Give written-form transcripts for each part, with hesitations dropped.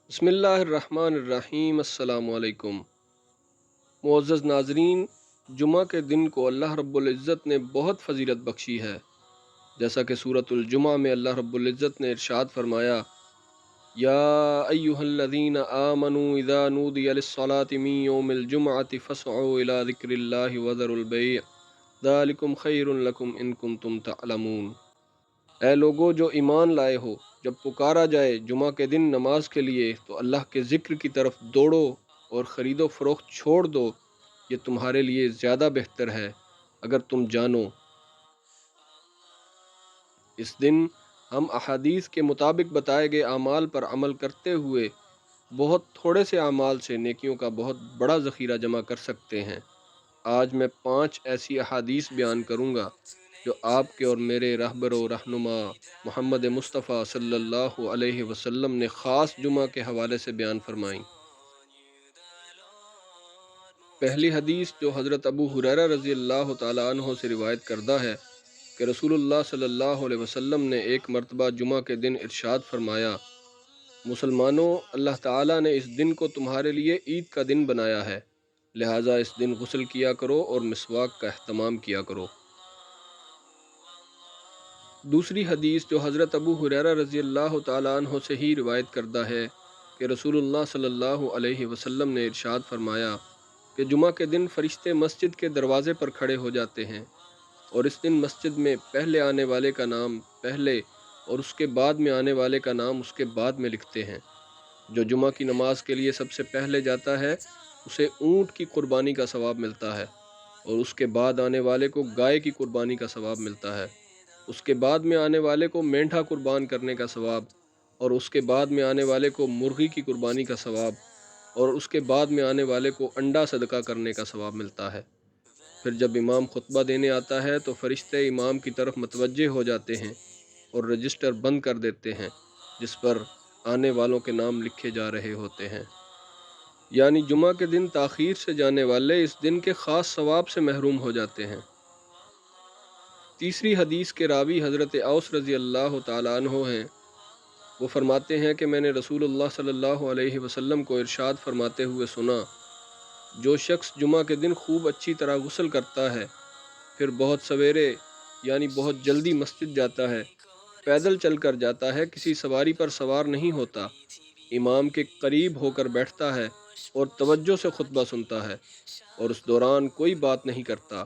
بسم اللہ الرحمن الرحیم۔ السلام علیکم معزز ناظرین، جمعہ کے دن کو اللہ رب العزت نے بہت فضیلت بخشی ہے، جیسا کہ سورۃ الجمعہ میں اللہ رب العزت نے ارشاد فرمایا، یا ایہا الذین آمنوا اذا نودی للصلاة من یوم الجمعة فاسعوا الی ذکر اللہ وذروا البیع ذالکم خیر لکم ان کنتم تعلمون۔ اے لوگو جو ایمان لائے ہو، جب پکارا جائے جمعہ کے دن نماز کے لیے تو اللہ کے ذکر کی طرف دوڑو اور خرید و فروخت چھوڑ دو، یہ تمہارے لیے زیادہ بہتر ہے اگر تم جانو۔ اس دن ہم احادیث کے مطابق بتائے گئے اعمال پر عمل کرتے ہوئے بہت تھوڑے سے اعمال سے نیکیوں کا بہت بڑا ذخیرہ جمع کر سکتے ہیں۔ آج میں 5 ایسی احادیث بیان کروں گا جو آپ کے اور میرے رہبر و رہنما محمد مصطفیٰ صلی اللہ علیہ وسلم نے خاص جمعہ کے حوالے سے بیان فرمائیں۔ پہلی حدیث جو حضرت ابو ہریرہ رضی اللہ تعالی عنہ سے روایت کردہ ہے کہ رسول اللہ صلی اللہ علیہ وسلم نے ایک مرتبہ جمعہ کے دن ارشاد فرمایا، مسلمانوں، اللہ تعالیٰ نے اس دن کو تمہارے لیے عید کا دن بنایا ہے، لہٰذا اس دن غسل کیا کرو اور مسواک کا اہتمام کیا کرو۔ دوسری حدیث جو حضرت ابو ہریرہ رضی اللہ تعالیٰ عنہ سے ہی روایت کردہ ہے کہ رسول اللہ صلی اللہ علیہ وسلم نے ارشاد فرمایا کہ جمعہ کے دن فرشتے مسجد کے دروازے پر کھڑے ہو جاتے ہیں اور اس دن مسجد میں پہلے آنے والے کا نام پہلے اور اس کے بعد میں آنے والے کا نام اس کے بعد میں لکھتے ہیں۔ جو جمعہ کی نماز کے لیے سب سے پہلے جاتا ہے اسے اونٹ کی قربانی کا ثواب ملتا ہے، اور اس کے بعد آنے والے کو گائے کی قربانی کا ثواب ملتا ہے، اس کے بعد میں آنے والے کو مینڈھا قربان کرنے کا ثواب، اور اس کے بعد میں آنے والے کو مرغی کی قربانی کا ثواب، اور اس کے بعد میں آنے والے کو انڈا صدقہ کرنے کا ثواب ملتا ہے۔ پھر جب امام خطبہ دینے آتا ہے تو فرشتے امام کی طرف متوجہ ہو جاتے ہیں اور رجسٹر بند کر دیتے ہیں جس پر آنے والوں کے نام لکھے جا رہے ہوتے ہیں۔ یعنی جمعہ کے دن تاخیر سے جانے والے اس دن کے خاص ثواب سے محروم ہو جاتے ہیں۔ تیسری حدیث کے راوی حضرت اوس رضی اللہ تعالیٰ عنہ ہیں۔ وہ فرماتے ہیں کہ میں نے رسول اللہ صلی اللہ علیہ وسلم کو ارشاد فرماتے ہوئے سنا، جو شخص جمعہ کے دن خوب اچھی طرح غسل کرتا ہے، پھر بہت سویرے یعنی بہت جلدی مسجد جاتا ہے، پیدل چل کر جاتا ہے، کسی سواری پر سوار نہیں ہوتا، امام کے قریب ہو کر بیٹھتا ہے اور توجہ سے خطبہ سنتا ہے اور اس دوران کوئی بات نہیں کرتا،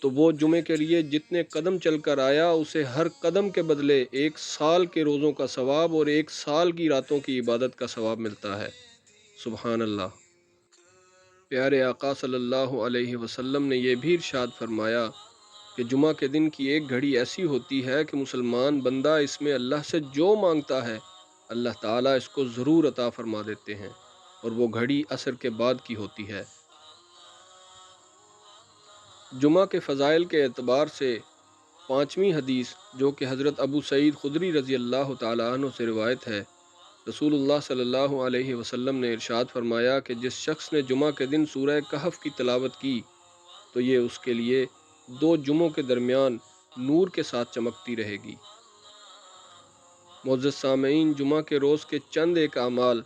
تو وہ جمعے کے لیے جتنے قدم چل کر آیا اسے ہر قدم کے بدلے 1 سال کے روزوں کا ثواب اور 1 سال کی راتوں کی عبادت کا ثواب ملتا ہے۔ سبحان اللہ۔ پیارے آقا صلی اللہ علیہ وسلم نے یہ بھی ارشاد فرمایا کہ جمعہ کے دن کی ایک گھڑی ایسی ہوتی ہے کہ مسلمان بندہ اس میں اللہ سے جو مانگتا ہے اللہ تعالیٰ اس کو ضرور عطا فرما دیتے ہیں، اور وہ گھڑی عصر کے بعد کی ہوتی ہے۔ جمعہ کے فضائل کے اعتبار سے 5ویں حدیث جو کہ حضرت ابو سعید خدری رضی اللہ تعالیٰ عنہ سے روایت ہے، رسول اللہ صلی اللہ علیہ وسلم نے ارشاد فرمایا کہ جس شخص نے جمعہ کے دن سورہ کہف کی تلاوت کی تو یہ اس کے لیے 2 جمعوں کے درمیان نور کے ساتھ چمکتی رہے گی۔ معزز سامعین، جمعہ کے روز کے چند ایک اعمال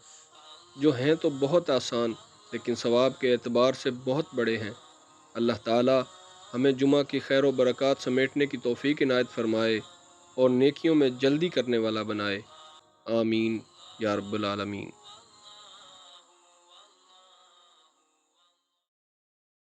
جو ہیں تو بہت آسان لیکن ثواب کے اعتبار سے بہت بڑے ہیں۔ اللہ تعالی ہمیں جمعہ کی خیر و برکات سمیٹنے کی توفیق عنایت فرمائے اور نیکیوں میں جلدی کرنے والا بنائے۔ آمین یا رب العالمین۔